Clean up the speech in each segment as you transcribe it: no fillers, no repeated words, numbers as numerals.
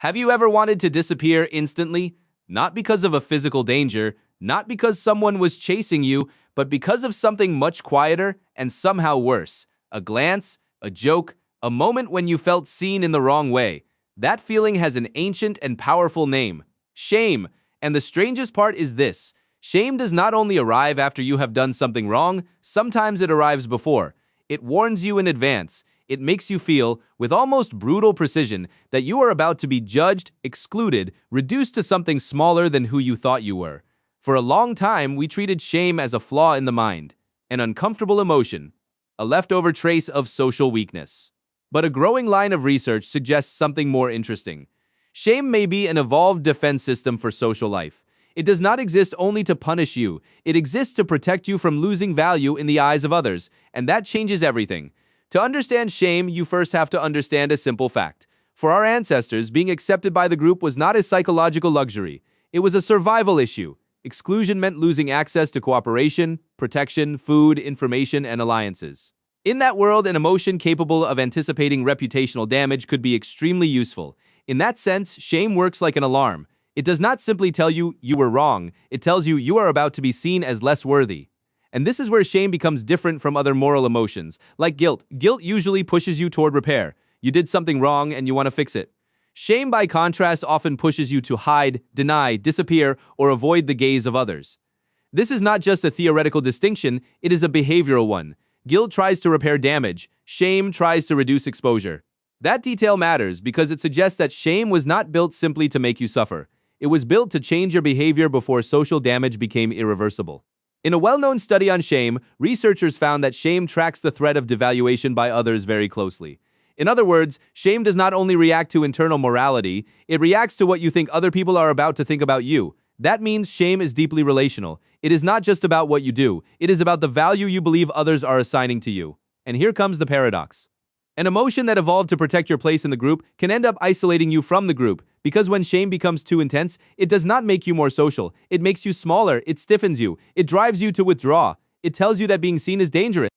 Have you ever wanted to disappear instantly? Not because of a physical danger, not because someone was chasing you, but because of something much quieter and somehow worse. A glance, a joke, a moment when you felt seen in the wrong way. That feeling has an ancient and powerful name: shame. And the strangest part is this: shame does not only arrive after you have done something wrong, sometimes it arrives before. It warns you in advance. It makes you feel, with almost brutal precision, that you are about to be judged, excluded, reduced to something smaller than who you thought you were. For a long time, we treated shame as a flaw in the mind, an uncomfortable emotion, a leftover trace of social weakness. But a growing line of research suggests something more interesting. Shame may be an evolved defense system for social life. It does not exist only to punish you. It exists to protect you from losing value in the eyes of others, and that changes everything. To understand shame, you first have to understand a simple fact. For our ancestors, being accepted by the group was not a psychological luxury. It was a survival issue. Exclusion meant losing access to cooperation, protection, food, information, and alliances. In that world, an emotion capable of anticipating reputational damage could be extremely useful. In that sense, shame works like an alarm. It does not simply tell you you were wrong. It tells you you are about to be seen as less worthy. And this is where shame becomes different from other moral emotions, like guilt. Guilt usually pushes you toward repair. You did something wrong and you want to fix it. Shame, by contrast, often pushes you to hide, deny, disappear, or avoid the gaze of others. This is not just a theoretical distinction, it is a behavioral one. Guilt tries to repair damage. Shame tries to reduce exposure. That detail matters because it suggests that shame was not built simply to make you suffer. It was built to change your behavior before social damage became irreversible. In a well-known study on shame, researchers found that shame tracks the threat of devaluation by others very closely. In other words, shame does not only react to internal morality, it reacts to what you think other people are about to think about you. That means shame is deeply relational. It is not just about what you do, it is about the value you believe others are assigning to you. And here comes the paradox. An emotion that evolved to protect your place in the group can end up isolating you from the group, because when shame becomes too intense, it does not make you more social. It makes you smaller, it stiffens you, it drives you to withdraw. It tells you that being seen is dangerous.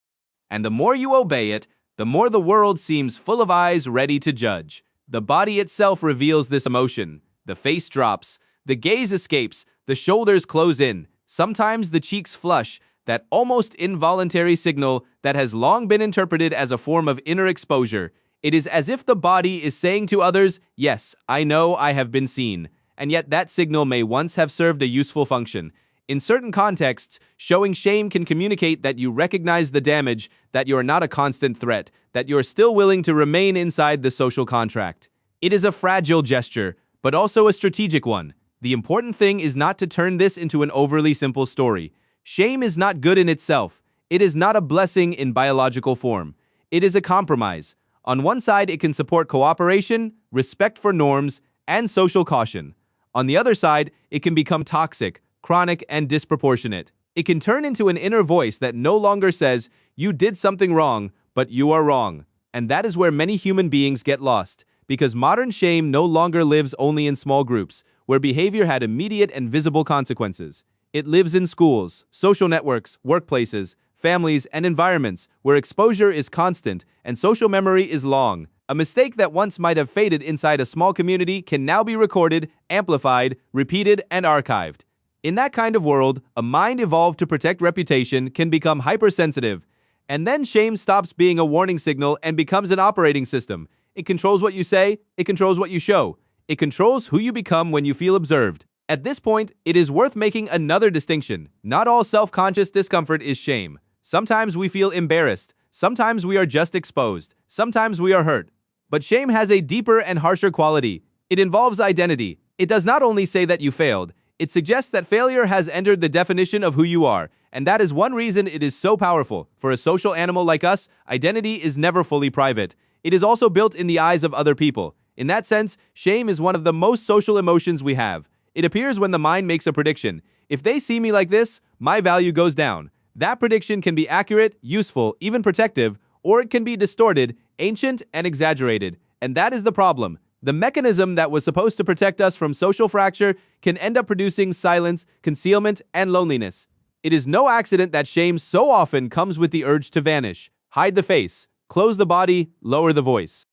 And the more you obey it, the more the world seems full of eyes ready to judge. The body itself reveals this emotion. The face drops, the gaze escapes, the shoulders close in. Sometimes the cheeks flush, that almost involuntary signal that has long been interpreted as a form of inner exposure. It is as if the body is saying to others, yes, I know I have been seen. And yet that signal may once have served a useful function. In certain contexts, showing shame can communicate that you recognize the damage, that you are not a constant threat, that you are still willing to remain inside the social contract. It is a fragile gesture, but also a strategic one. The important thing is not to turn this into an overly simple story. Shame is not good in itself. It is not a blessing in biological form. It is a compromise. On one side, it can support cooperation, respect for norms, and social caution. On the other side, it can become toxic, chronic, and disproportionate. It can turn into an inner voice that no longer says, you did something wrong, but you are wrong. And that is where many human beings get lost, because modern shame no longer lives only in small groups, where behavior had immediate and visible consequences. It lives in schools, social networks, workplaces, families, and environments where exposure is constant and social memory is long. A mistake that once might have faded inside a small community can now be recorded, amplified, repeated, and archived. In that kind of world, a mind evolved to protect reputation can become hypersensitive, and then shame stops being a warning signal and becomes an operating system. It controls what you say, it controls what you show, it controls who you become when you feel observed. At this point, it is worth making another distinction. Not all self-conscious discomfort is shame. Sometimes we feel embarrassed. Sometimes we are just exposed. Sometimes we are hurt. But shame has a deeper and harsher quality. It involves identity. It does not only say that you failed. It suggests that failure has entered the definition of who you are. And that is one reason it is so powerful. For a social animal like us, identity is never fully private. It is also built in the eyes of other people. In that sense, shame is one of the most social emotions we have. It appears when the mind makes a prediction. If they see me like this, my value goes down. That prediction can be accurate, useful, even protective, or it can be distorted, ancient, and exaggerated. And that is the problem. The mechanism that was supposed to protect us from social fracture can end up producing silence, concealment, and loneliness. It is no accident that shame so often comes with the urge to vanish, hide the face, close the body, lower the voice.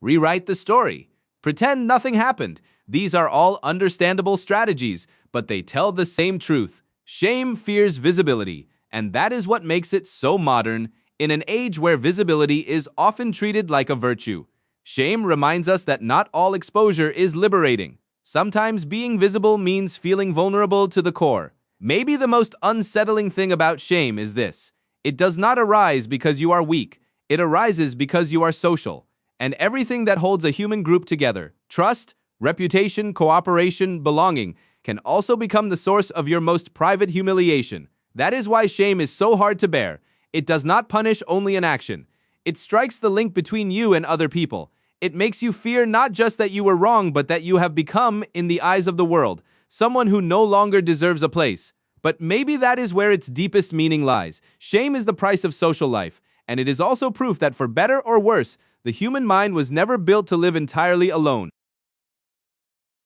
Rewrite the story. Pretend nothing happened. These are all understandable strategies, but they tell the same truth. Shame fears visibility, and that is what makes it so modern. In an age where visibility is often treated like a virtue, shame reminds us that not all exposure is liberating. Sometimes being visible means feeling vulnerable to the core. Maybe the most unsettling thing about shame is this: it does not arise because you are weak, it arises because you are social. And everything that holds a human group together, trust, reputation, cooperation, belonging, can also become the source of your most private humiliation. That is why shame is so hard to bear. It does not punish only an action. It strikes the link between you and other people. It makes you fear not just that you were wrong, but that you have become, in the eyes of the world, someone who no longer deserves a place. But maybe that is where its deepest meaning lies. Shame is the price of social life, and it is also proof that for better or worse, the human mind was never built to live entirely alone.